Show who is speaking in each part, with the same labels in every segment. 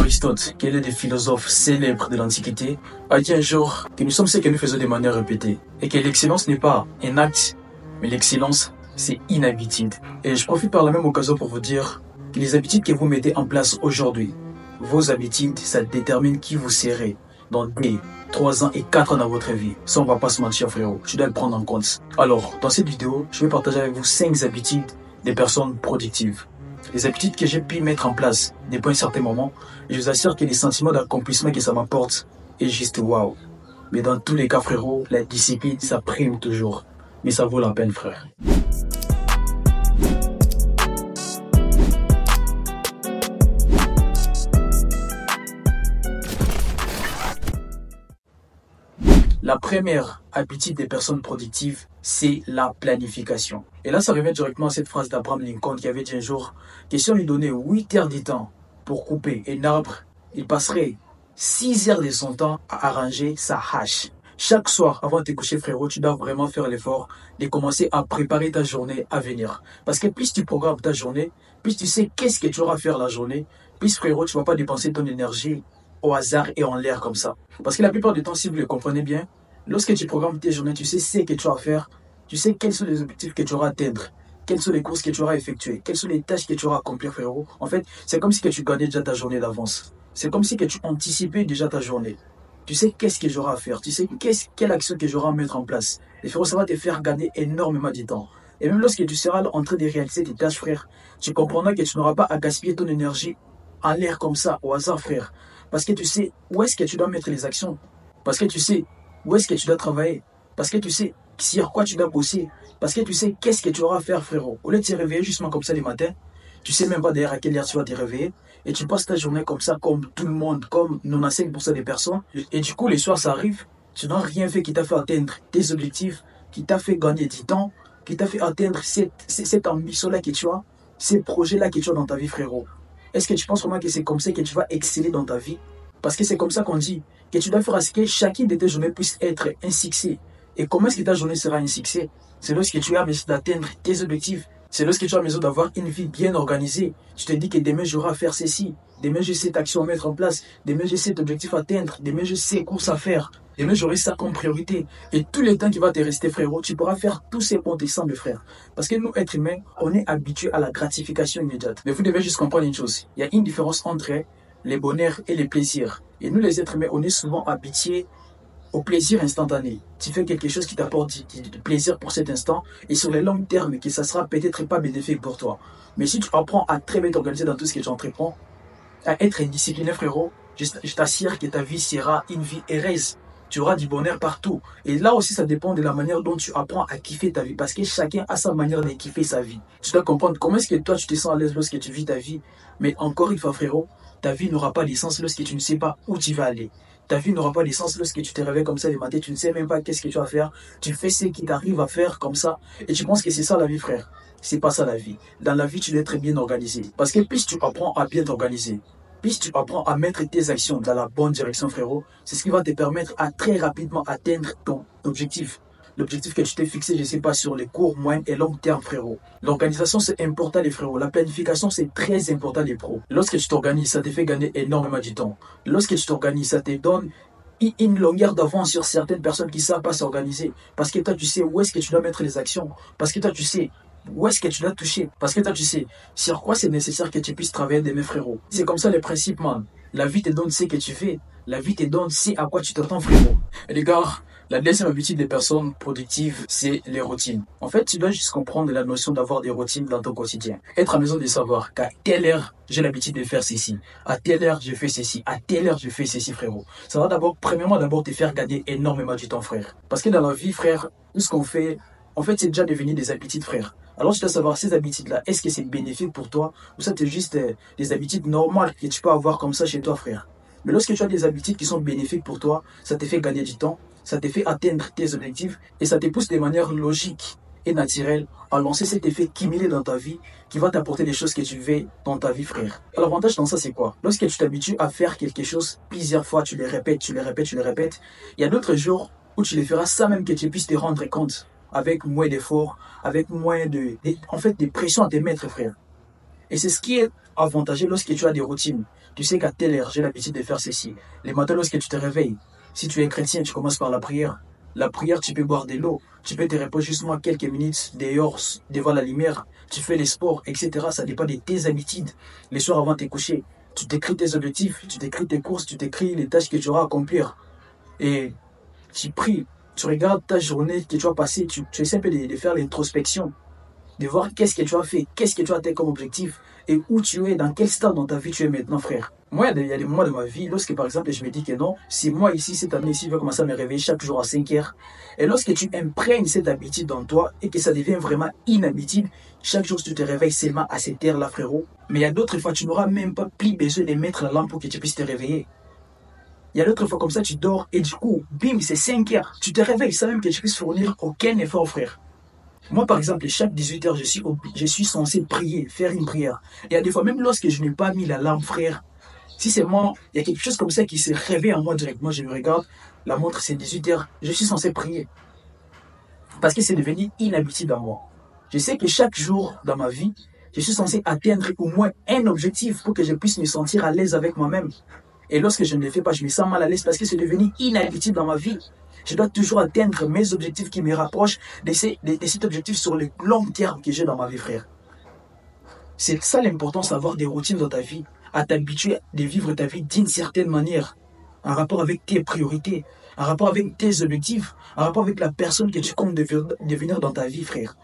Speaker 1: Aristote, qui est l'un des philosophes célèbres de l'Antiquité, a dit un jour que nous sommes ce que nous faisons de manière répétée et que l'excellence n'est pas un acte, mais l'excellence, c'est une habitude. Et je profite par la même occasion pour vous dire que les habitudes que vous mettez en place aujourd'hui, vos habitudes, ça détermine qui vous serez dans 2, 3 ans et 4 ans dans votre vie. Ça, on va pas se mentir, frérot. Tu dois le prendre en compte. Alors, dans cette vidéo, je vais partager avec vous 5 habitudes des personnes productives. Les habitudes que j'ai pu mettre en place depuis un certain moment, et je vous assure que les sentiments d'accomplissement que ça m'apporte est juste waouh. Mais dans tous les cas, frérot, la discipline, ça prime toujours. Mais ça vaut la peine, frère. La première habitude des personnes productives, c'est la planification. Et là, ça revient directement à cette phrase d'Abraham Lincoln qui avait dit un jour que si on lui donnait 8 heures de temps pour couper un arbre, il passerait 6 heures de son temps à arranger sa hache. Chaque soir, avant de te coucher, frérot, tu dois vraiment faire l'effort de commencer à préparer ta journée à venir. Parce que plus tu programmes ta journée, plus tu sais qu'est-ce que tu auras à faire la journée, plus, frérot, tu ne vas pas dépenser ton énergie au hasard et en l'air comme ça. Parce que la plupart du temps, si vous le comprenez bien, lorsque tu programmes tes journées, tu sais ce que tu as à faire, tu sais quels sont les objectifs que tu auras à atteindre, quelles sont les courses que tu auras à effectuer, quelles sont les tâches que tu auras à accomplir, frérot. En fait, c'est comme si que tu gagnais déjà ta journée d'avance. C'est comme si que tu anticipais déjà ta journée. Tu sais qu'est-ce que j'aurai à faire, tu sais quelle action que j'aurai à mettre en place. Et frérot, ça va te faire gagner énormément de temps. Et même lorsque tu seras en train de réaliser tes tâches, frère, tu comprendras que tu n'auras pas à gaspiller ton énergie en l'air comme ça, au hasard, frère. Parce que tu sais où est-ce que tu dois mettre les actions. Parce que tu sais où est-ce que tu dois travailler. Parce que tu sais sur quoi tu dois bosser. Parce que tu sais qu'est-ce que tu auras à faire, frérot. Au lieu de te réveiller justement comme ça le matin, tu sais même pas d'ailleurs à quelle heure tu vas te réveiller. Et tu passes ta journée comme ça, comme tout le monde, comme 95% des personnes. Et du coup, les soirs, ça arrive. Tu n'as rien fait qui t'a fait atteindre tes objectifs, qui t'a fait gagner du temps, qui t'a fait atteindre cette ambition-là que tu as, ces projets-là que tu as dans ta vie, frérot. Est-ce que tu penses vraiment que c'est comme ça que tu vas exceller dans ta vie? Parce que c'est comme ça qu'on dit que tu dois faire à ce que chacune de tes journées puisse être un succès. Et comment est-ce que ta journée sera un succès? C'est lorsque tu as mesure d'atteindre tes objectifs. C'est lorsque tu as mesure d'avoir une vie bien organisée. Tu te dis que demain j'aurai à faire ceci. Demain j'ai cette action à mettre en place. Demain j'ai cet objectif à atteindre. Demain j'ai ces courses à faire. Demain j'aurai ça comme priorité. Et tout le temps qui va te rester, frérot, tu pourras faire tous ces bons dessins, mes frères. Parce que nous, êtres humains, on est habitués à la gratification immédiate. Mais vous devez juste comprendre une chose. Il y a une différence entre les bonheurs et les plaisirs. Et nous, les êtres humains, on est souvent habitués au plaisir instantané. Tu fais quelque chose qui t'apporte du plaisir pour cet instant et sur le long terme, que ça sera peut-être pas bénéfique pour toi. Mais si tu apprends à très bien t'organiser dans tout ce que tu entreprends, à être indiscipliné, frérot, je t'assure que ta vie sera une vie heureuse. Tu auras du bonheur partout. Et là aussi, ça dépend de la manière dont tu apprends à kiffer ta vie. Parce que chacun a sa manière de kiffer sa vie. Tu dois comprendre comment est-ce que toi, tu te sens à l'aise lorsque tu vis ta vie. Mais encore une fois, frérot, ta vie n'aura pas de sens lorsque tu ne sais pas où tu vas aller. Ta vie n'aura pas de sens lorsque tu te réveilles comme ça le matin, tu ne sais même pas qu'est-ce que tu vas faire. Tu fais ce qui t'arrive à faire comme ça et tu penses que c'est ça la vie, frère. C'est pas ça la vie. Dans la vie, tu dois être bien organisé. Parce que plus tu apprends à bien t'organiser, plus tu apprends à mettre tes actions dans la bonne direction, frérot, c'est ce qui va te permettre à très rapidement atteindre ton objectif. L'objectif que tu t'es fixé, je ne sais pas, sur les courts, moyens et long terme, frérot. L'organisation, c'est important, les frérots. La planification, c'est très important, les pros. Lorsque tu t'organises, ça te fait gagner énormément de temps. Lorsque tu t'organises, ça te donne une longueur d'avance sur certaines personnes qui ne savent pas s'organiser. Parce que toi, tu sais où est-ce que tu dois mettre les actions. Parce que toi, tu sais où est-ce que tu dois toucher. Parce que toi, tu sais sur quoi c'est nécessaire que tu puisses travailler de mes frérots. C'est comme ça le principe, man. La vie te donne ce que tu fais. La vie te donne ce à quoi tu t'attends, frérot. Et les gars, la deuxième habitude des personnes productives, c'est les routines. En fait, tu dois juste comprendre la notion d'avoir des routines dans ton quotidien. Être à mesure de savoir qu'à telle heure, j'ai l'habitude de faire ceci. À telle heure, je fais ceci. À telle heure, je fais ceci, frérot. Ça va premièrement te faire gagner énormément du temps, frère. Parce que dans la vie, frère, tout ce qu'on fait, en fait, c'est déjà devenu des habitudes, frère. Alors, tu dois savoir ces habitudes-là, est-ce que c'est bénéfique pour toi ou ça, c'est juste des habitudes normales que tu peux avoir comme ça chez toi, frère. Mais lorsque tu as des habitudes qui sont bénéfiques pour toi, ça te fait gagner du temps, ça te fait atteindre tes objectifs et ça te pousse de manière logique et naturelle à lancer cet effet cumulé dans ta vie qui va t'apporter les choses que tu veux dans ta vie, frère. Et l'avantage dans ça, c'est quoi? Lorsque tu t'habitues à faire quelque chose plusieurs fois, tu les répètes, tu les répètes, tu les répètes, il y a d'autres jours où tu les feras sans même que tu puisses te rendre compte, avec moins d'efforts, avec moins de pression à te mettre, frère. Et c'est ce qui est avantageux lorsque tu as des routines. Tu sais qu'à telle heure, j'ai l'habitude de faire ceci. Les matins, lorsque tu te réveilles, si tu es chrétien, tu commences par la prière. La prière, tu peux boire de l'eau. Tu peux te reposer justement quelques minutes dehors, devant la lumière. Tu fais les sports, etc. Ça dépend de tes habitudes. Les soirs avant de te coucher, tu t'écris tes objectifs, tu t'écris tes courses, tu t'écris les tâches que tu auras à accomplir. Et tu pries, tu regardes ta journée que tu as passée, tu essaies un peu de faire l'introspection, de voir qu'est-ce que tu as fait, qu'est-ce que tu as atteint comme objectif et où tu es, dans quel stade dans ta vie tu es maintenant, frère. Moi, il y a des moments de ma vie, lorsque par exemple je me dis que non, si moi ici, cette année ici, je vais commencer à me réveiller chaque jour à 5 heures, et lorsque tu imprègnes cette habitude dans toi et que ça devient vraiment une habitude, chaque jour tu te réveilles seulement à cette heure-là, frérot, mais il y a d'autres fois, tu n'auras même pas plus besoin de mettre la lampe pour que tu puisses te réveiller. Il y a d'autres fois comme ça, tu dors et du coup, bim, c'est 5 heures. Tu te réveilles sans même que tu puisses fournir aucun effort, frère. Moi, par exemple, chaque 18 heures, je suis censé prier, faire une prière. Et il y a des fois, même lorsque je n'ai pas mis la lampe, frère, si c'est moi, il y a quelque chose comme ça qui se réveille en moi directement, je me regarde, la montre c'est 18 heures, je suis censé prier. Parce que c'est devenu une habitude en moi. Je sais que chaque jour dans ma vie, je suis censé atteindre au moins un objectif pour que je puisse me sentir à l'aise avec moi-même. Et lorsque je ne le fais pas, je me sens mal à l'aise parce que c'est devenu une habitude dans ma vie. Je dois toujours atteindre mes objectifs qui me rapprochent de cet objectif sur le long terme que j'ai dans ma vie, frère. C'est ça l'importance d'avoir des routines dans ta vie, à t'habituer de vivre ta vie d'une certaine manière, en rapport avec tes priorités, en rapport avec tes objectifs, en rapport avec la personne que tu comptes devenir dans ta vie, frère.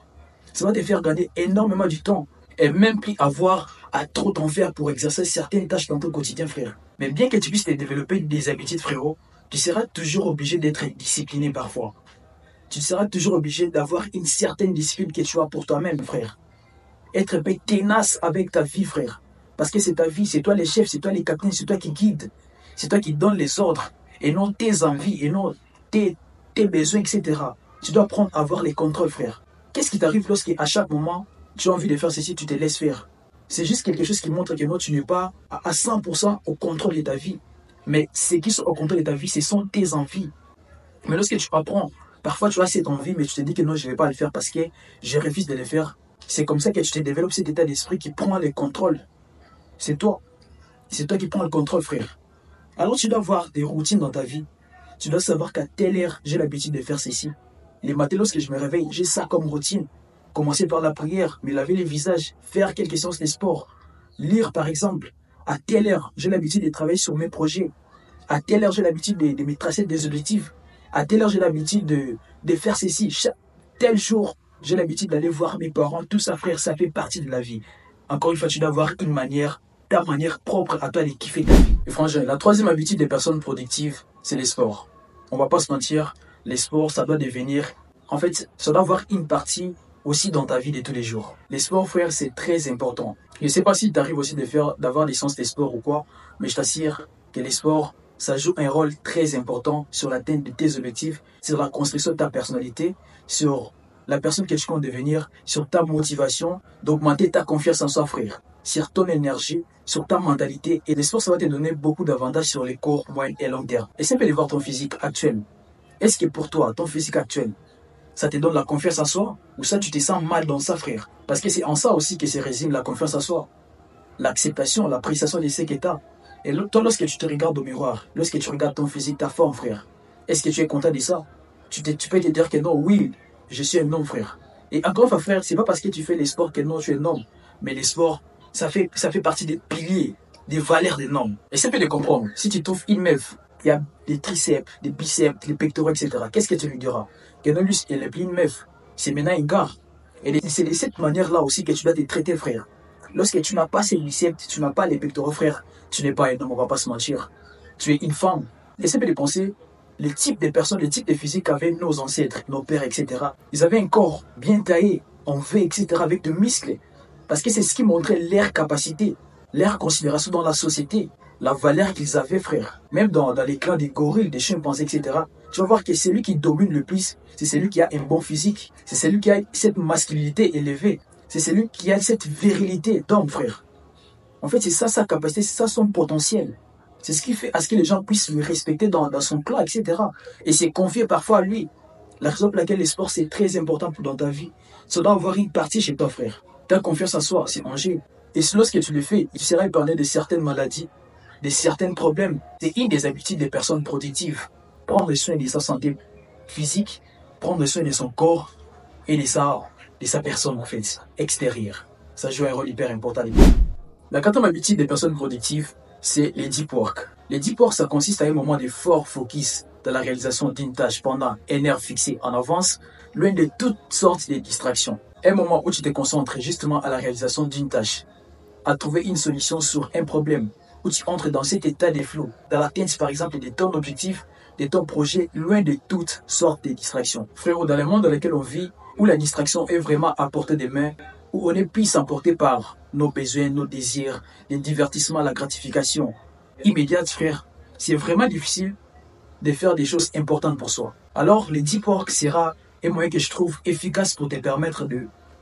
Speaker 1: Ça va te faire gagner énormément du temps et même plus avoir à trop t'en faire pour exercer certaines tâches dans ton quotidien, frère. Mais bien que tu puisses te développer des habitudes, frérot, tu seras toujours obligé d'être discipliné parfois. Tu seras toujours obligé d'avoir une certaine discipline que tu as pour toi-même, frère. Être tenace avec ta vie, frère. Parce que c'est ta vie, c'est toi le chef, c'est toi le capitaine, c'est toi qui guide. C'est toi qui donne les ordres et non tes envies et non tes besoins, etc. Tu dois apprendre à avoir les contrôles, frère. Qu'est-ce qui t'arrive lorsqu'à chaque moment, tu as envie de faire ceci, tu te laisses faire? C'est juste quelque chose qui montre que non, tu n'es pas à 100% au contrôle de ta vie. Mais ce qui sont au contrôle de ta vie, ce sont tes envies. Mais lorsque tu apprends, parfois tu as cette envie, mais tu te dis que non, je ne vais pas le faire parce que je refuse de le faire. C'est comme ça que tu te développes cet état d'esprit qui prend le contrôle. C'est toi. C'est toi qui prends le contrôle, frère. Alors tu dois avoir des routines dans ta vie. Tu dois savoir qu'à telle heure, j'ai l'habitude de faire ceci. Les matins, lorsque je me réveille, j'ai ça comme routine. Commencer par la prière, me laver le visage, faire quelques séances de sport, lire par exemple. À telle heure, j'ai l'habitude de travailler sur mes projets. À telle heure, j'ai l'habitude de me tracer des objectifs. À telle heure, j'ai l'habitude de faire ceci. Tel jour, j'ai l'habitude d'aller voir mes parents. Tout ça, frère, ça fait partie de la vie. Encore une fois, tu dois avoir ta manière propre à toi de kiffer ta vie. Et franchement, la troisième habitude des personnes productives, c'est les sports. On va pas se mentir, les sports, ça doit devenir... En fait, ça doit avoir une partie aussi dans ta vie de tous les jours. Les sports, frère, c'est très important. Je ne sais pas si tu arrives aussi d'avoir des séances de sport ou quoi, mais je t'assure que les sports, ça joue un rôle très important sur l'atteinte de tes objectifs, sur la construction de ta personnalité, sur la personne que tu comptes devenir, sur ta motivation, d'augmenter ta confiance en soi, frère, sur ton énergie, sur ta mentalité. Et les sports, ça va te donner beaucoup d'avantages sur les court, moyen et long terme. Essaie de voir ton physique actuel. Est-ce que pour toi, ton physique actuel, ça te donne la confiance en soi ou ça tu te sens mal dans ça, frère? Parce que c'est en ça aussi que se résume la confiance en soi. L'acceptation, l'appréciation de ce que tu as. Et toi, lorsque tu te regardes au miroir, lorsque tu regardes ton physique, ta forme, frère, est-ce que tu es content de ça? Tu peux te dire que non, oui, je suis un homme, frère. Et encore une fois, frère, c'est pas parce que tu fais les sports que non, tu es un homme. Mais les sports, ça fait partie des piliers, des valeurs d'un homme. Et c'est peut de comprendre. Si tu trouves une meuf, il y a des triceps, des biceps, des pectoraux, etc. Qu'est-ce que tu lui diras? Que non, lui, il est plus une meuf. C'est maintenant un gars. Et c'est de cette manière-là aussi que tu dois te traiter, frère. Lorsque tu n'as pas ces biceps, tu n'as pas les pectoraux, frère, tu n'es pas un homme, on va pas se mentir. Tu es une femme. Essaie de penser le type de personnes, le type de physique qu'avaient nos ancêtres, nos pères, etc. Ils avaient un corps bien taillé, en V, etc., avec de muscles. Parce que c'est ce qui montrait leur capacité, leur considération dans la société, la valeur qu'ils avaient, frère. Même dans les clans des gorilles, des chimpanzés, etc. Tu vas voir que celui qui domine le plus, c'est celui qui a un bon physique. C'est celui qui a cette masculinité élevée. C'est celui qui a cette virilité d'homme, frère. En fait, c'est ça sa capacité, c'est ça son potentiel. C'est ce qui fait à ce que les gens puissent le respecter dans son clan, etc. Et c'est confier parfois à lui. La raison pour laquelle le sport, c'est très important dans ta vie. Ça doit avoir une partie chez toi, frère. Ta confiance en soi, c'est manger. Et lorsque tu le fais, tu seras épargné de certaines maladies. de certains problèmes. C'est une des habitudes des personnes productives. Prendre soin de sa santé physique, prendre soin de son corps et de sa personne en fait, extérieure. Ça joue un rôle hyper important. La quatrième habitude des personnes productives, c'est les deep work. Les deep work, ça consiste à un moment de fort focus dans la réalisation d'une tâche pendant une heure fixée en avance, loin de toutes sortes de distractions. Un moment où tu te concentres justement à la réalisation d'une tâche, à trouver une solution sur un problème, où tu entres dans cet état de flow, dans l'atteinte par exemple de ton objectif, de ton projet, loin de toutes sortes de distractions. Frérot, dans le monde dans lequel on vit, où la distraction est vraiment à portée des mains, où on est plus emporté par nos besoins, nos désirs, les divertissements, la gratification immédiate, frère, c'est vraiment difficile de faire des choses importantes pour soi. Alors, le deep work sera un moyen que je trouve efficace pour te permettre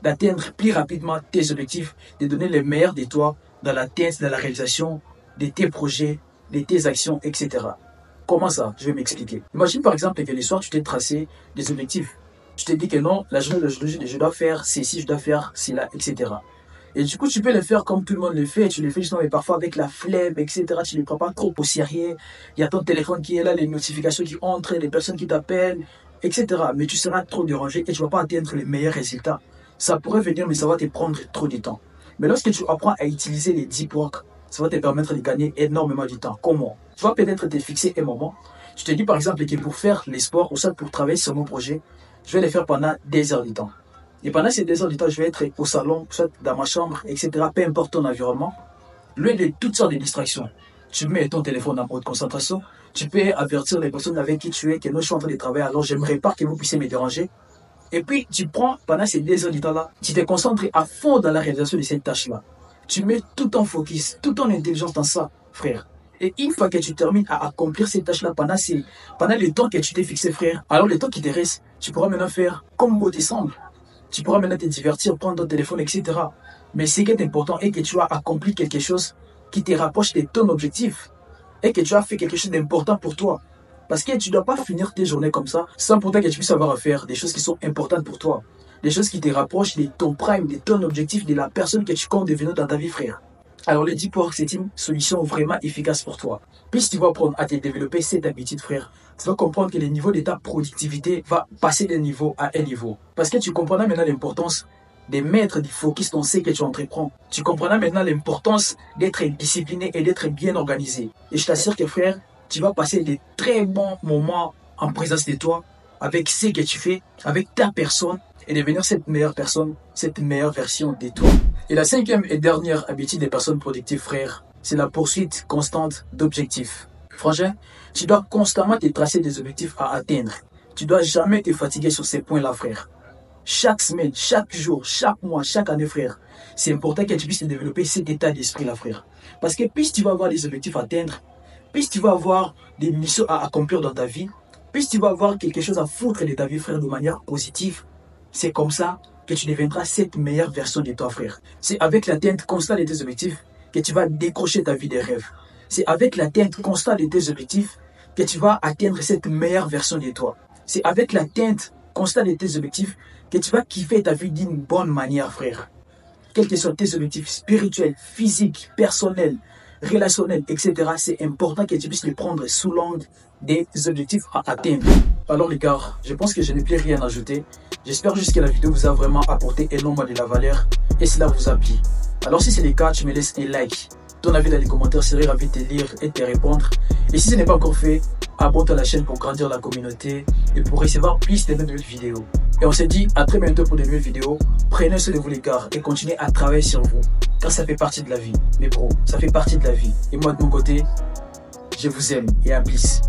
Speaker 1: d'atteindre plus rapidement tes objectifs, de donner le meilleur de toi dans l'atteinte, dans la réalisation de tes projets, de tes actions, etc. Comment ça? Je vais m'expliquer. Imagine par exemple que le soir, tu t'es tracé des objectifs. Tu te dis que non, la journée d'aujourd'hui, je dois faire ceci, je dois faire cela, etc. Et du coup, tu peux le faire comme tout le monde le fait. Tu le fais justement, mais parfois avec la flemme, etc. Tu ne les prends pas trop au sérieux. Il y a ton téléphone qui est là, les notifications qui entrent, les personnes qui t'appellent, etc. Mais tu seras trop dérangé et tu ne vas pas atteindre les meilleurs résultats. Ça pourrait venir, mais ça va te prendre trop de temps. Mais lorsque tu apprends à utiliser les deep work, ça va te permettre de gagner énormément de temps. Comment? Tu vas peut-être te fixer un moment. Tu te dis par exemple que pour faire les sports ou soit pour travailler sur mon projet, je vais les faire pendant des heures de temps. Et pendant ces 2 heures de temps, je vais être au salon, soit dans ma chambre, etc. Peu importe ton environnement, loin de toutes sortes de distractions. Tu mets ton téléphone en mode concentration. Tu peux avertir les personnes avec qui tu es que nous, je suis en train de travailler, alors j'aimerais pas que vous puissiez me déranger. Et puis, tu prends, pendant ces 2 heures de temps-là, tu te concentres à fond dans la réalisation de cette tâche-là. Tu mets tout ton focus, toute ton intelligence dans ça, frère. Et une fois que tu termines à accomplir ces tâches-là pendant le temps que tu t'es fixé, frère, alors le temps qui te reste, tu pourras maintenant faire comme beau te semble. Tu pourras maintenant te divertir, prendre ton téléphone, etc. Mais ce qui est important est que tu as accompli quelque chose qui te rapproche de ton objectif. Et que tu as fait quelque chose d'important pour toi. Parce que tu ne dois pas finir tes journées comme ça, sans pourtant que tu puisses avoir à faire des choses qui sont importantes pour toi. Des choses qui te rapprochent de ton prime, de ton objectif, de la personne que tu comptes devenir dans ta vie, frère. Alors le deep work, c'est une solution vraiment efficace pour toi. Puis tu vas apprendre à te développer cette habitude, frère, tu vas comprendre que le niveau de ta productivité va passer d'un niveau à un niveau. Parce que tu comprendras maintenant l'importance de mettre du focus dans ce que tu entreprends. Tu comprendras maintenant l'importance d'être discipliné et d'être bien organisé. Et je t'assure que, frère, tu vas passer de très bons moments en présence de toi, avec ce que tu fais, avec ta personne, et devenir cette meilleure personne, cette meilleure version de toi. Et la 5e et dernière habitude des personnes productives, frère, c'est la poursuite constante d'objectifs. Franchement, tu dois constamment te tracer des objectifs à atteindre. Tu dois jamais te fatiguer sur ces points-là, frère. Chaque semaine, chaque jour, chaque mois, chaque année, frère, c'est important que tu puisses développer cet état d'esprit-là, frère. Parce que plus tu vas avoir des objectifs à atteindre, plus tu vas avoir des missions à accomplir dans ta vie, plus tu vas avoir quelque chose à foutre de ta vie, frère, de manière positive, c'est comme ça que tu deviendras cette meilleure version de toi, frère. C'est avec l'atteinte constante de tes objectifs que tu vas décrocher ta vie des rêves. C'est avec l'atteinte constante de tes objectifs que tu vas atteindre cette meilleure version de toi. C'est avec l'atteinte constante de tes objectifs que tu vas kiffer ta vie d'une bonne manière, frère. Quels que soient tes objectifs spirituels, physiques, personnels, relationnels, etc., c'est important que tu puisses les prendre sous l'angle des objectifs à atteindre. Alors les gars, je pense que je n'ai plus rien à ajouter. J'espère juste que la vidéo vous a vraiment apporté énormément de la valeur et cela vous a plu. Alors si c'est le cas, tu me laisses un like. Ton avis dans les commentaires, je serai ravi de te lire et de te répondre. Et si ce n'est pas encore fait, abonne-toi à la chaîne pour grandir la communauté et pour recevoir plus de nouvelles vidéos. Et on se dit à très bientôt pour de nouvelles vidéos. Prenez soin de vous les gars et continuez à travailler sur vous. Car ça fait partie de la vie. Mais bro, ça fait partie de la vie. Et moi de mon côté, je vous aime et à plus.